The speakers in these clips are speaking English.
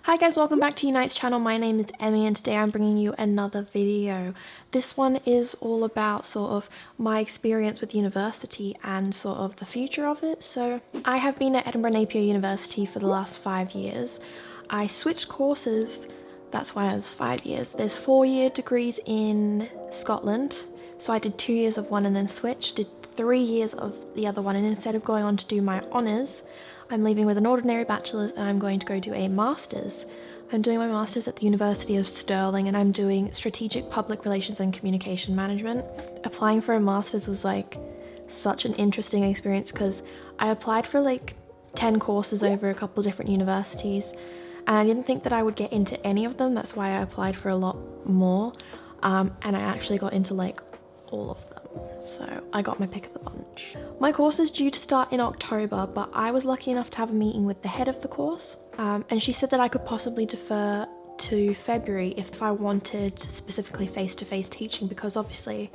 Hi guys, welcome back to Unite's channel. My name is Emmy and today I'm bringing you another video. This one is all about sort of my experience with university and sort of the future of it. So I have been at Edinburgh Napier University for the last 5 years. I switched courses, that's why I was 5 years. There's 4-year degrees in Scotland. So I did 2 years of one and then switched, did 3 years of the other one, and instead of going on to do my honours, I'm leaving with an ordinary bachelor's and I'm going to go do a master's. I'm doing my master's at the University of Stirling and I'm doing strategic public relations and communication management. Applying for a master's was like such an interesting experience because I applied for like 10 courses over a couple of different universities and I didn't think that I would get into any of them. That's why I applied for a lot more and I actually got into like all of them. So I got my pick of the bunch. My course is due to start in October, but I was lucky enough to have a meeting with the head of the course and she said that I could possibly defer to February if I wanted specifically face-to-face teaching, because obviously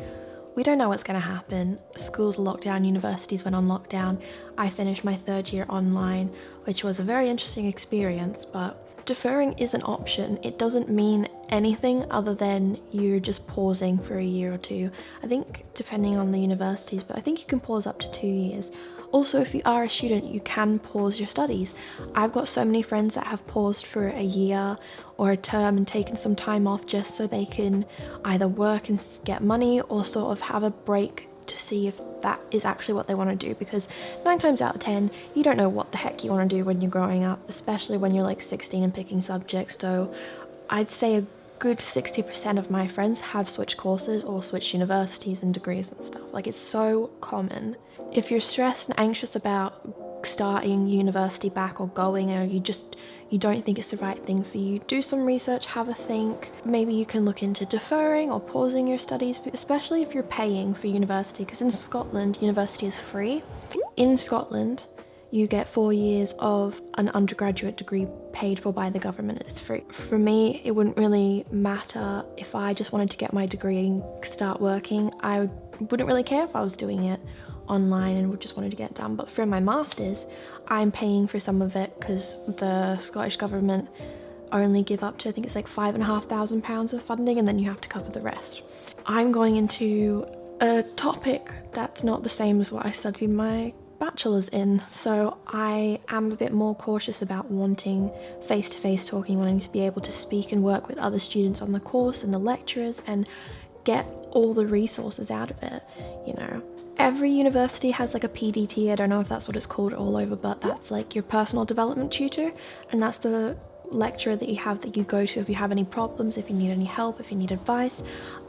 we don't know what's going to happen. Schools locked down, universities went on lockdown. I finished my 3rd year online, which was a very interesting experience, but deferring is an option. It doesn't mean anything other than you're just pausing for a year or two. I think depending on the universities, but I think you can pause up to 2 years. Also, if you are a student, you can pause your studies. I've got so many friends that have paused for a year or a term and taken some time off just so they can either work and get money or sort of have a break to see if that is actually what they want to do, because 9 times out of 10 you don't know what the heck you want to do when you're growing up, especially when you're like 16 and picking subjects. So I'd say a good 60% of my friends have switched courses or switched universities and degrees and stuff. Like, it's so common. If you're stressed and anxious about starting university back or going, or you don't think it's the right thing for you, do some research, have a think. Maybe you can look into deferring or pausing your studies, especially if you're paying for university, because in Scotland university is free. In Scotland you get 4 years of an undergraduate degree paid for by the government. It's free. For me, it wouldn't really matter if I just wanted to get my degree and start working. I wouldn't really care if I was doing it online and would just wanted to get it done. But for my master's, I'm paying for some of it because the Scottish government only give up to, I think it's like £5,500 of funding, and then you have to cover the rest. I'm going into a topic that's not the same as what I studied my bachelor's in, so I am a bit more cautious about wanting face-to-face talking, wanting to be able to speak and work with other students on the course and the lecturers and get all the resources out of it, you know. Every university has like a PDT, I don't know if that's what it's called all over, but that's like your personal development tutor, and that's the lecturer that you go to if you have any problems, if you need any help, if you need advice.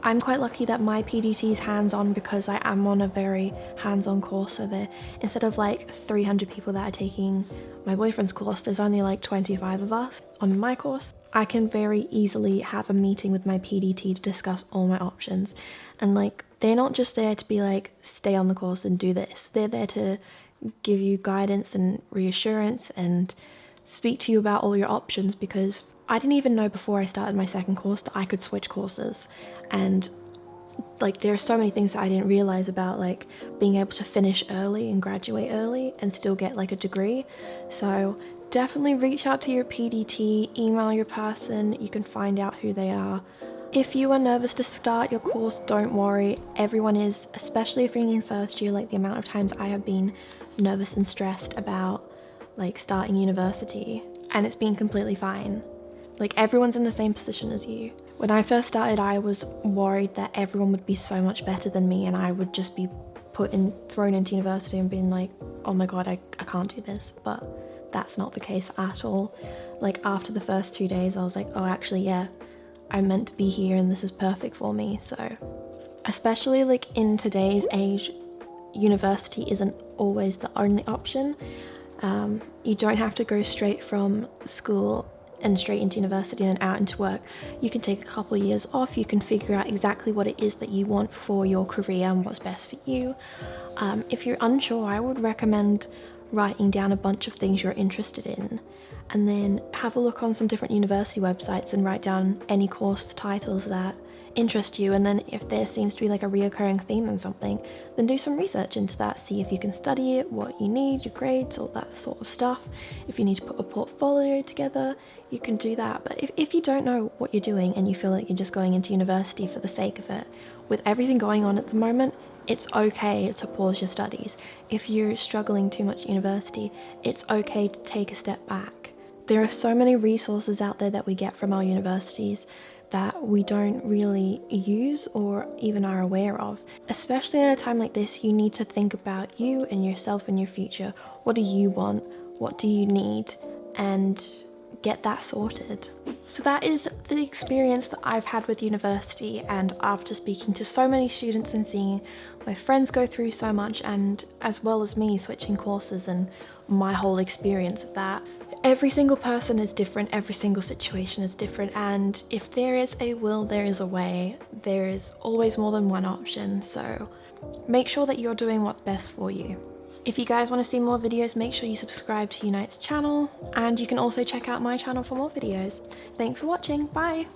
I'm quite lucky that my PDT is hands-on because I am on a very hands-on course, so there, instead of like 300 people that are taking my boyfriend's course, there's only like 25 of us on my course. I can very easily have a meeting with my PDT to discuss all my options, and like, they're not just there to be like, stay on the course and do this. They're there to give you guidance and reassurance and speak to you about all your options, because I didn't even know before I started my 2nd course that I could switch courses, and like, there are so many things that I didn't realize about like being able to finish early and graduate early and still get like a degree. So definitely reach out to your PDT, email your person, you can find out who they are. If you are nervous to start your course, don't worry. Everyone is, especially if you're in your 1st year. Like, the amount of times I have been nervous and stressed about like starting university, and it's been completely fine. Like, everyone's in the same position as you. When I first started, I was worried that everyone would be so much better than me and I would just be thrown into university and being like, oh my god, I can't do this. But that's not the case at all. Like, after the first 2 days I was like, oh, actually, yeah, I'm meant to be here and this is perfect for me. So especially like in today's age, university isn't always the only option. You don't have to go straight from school and straight into university and out into work. You can take a couple of years off, you can figure out exactly what it is that you want for your career and what's best for you. If you're unsure, I would recommend writing down a bunch of things you're interested in, and then have a look on some different university websites and write down any course titles that interest you. And then if there seems to be like a reoccurring theme in something, then do some research into that, see if you can study it, what you need, your grades, all that sort of stuff. If you need to put a portfolio together, you can do that. But if you don't know what you're doing and you feel like you're just going into university for the sake of it, with everything going on at the moment, it's okay to pause your studies. If you're struggling too much at university, it's okay to take a step back. There are so many resources out there that we get from our universities that we don't really use or even are aware of. Especially at a time like this, you need to think about you and yourself and your future. What do you want? What do you need? And get that sorted. So that is the experience that I've had with university, and after speaking to so many students and seeing my friends go through so much, and as well as me switching courses and my whole experience of that. Every single person is different, every single situation is different, and if there is a will, there is a way. There is always more than one option, so make sure that you're doing what's best for you. If you guys want to see more videos, make sure you subscribe to Unite's channel, and you can also check out my channel for more videos. Thanks for watching, bye!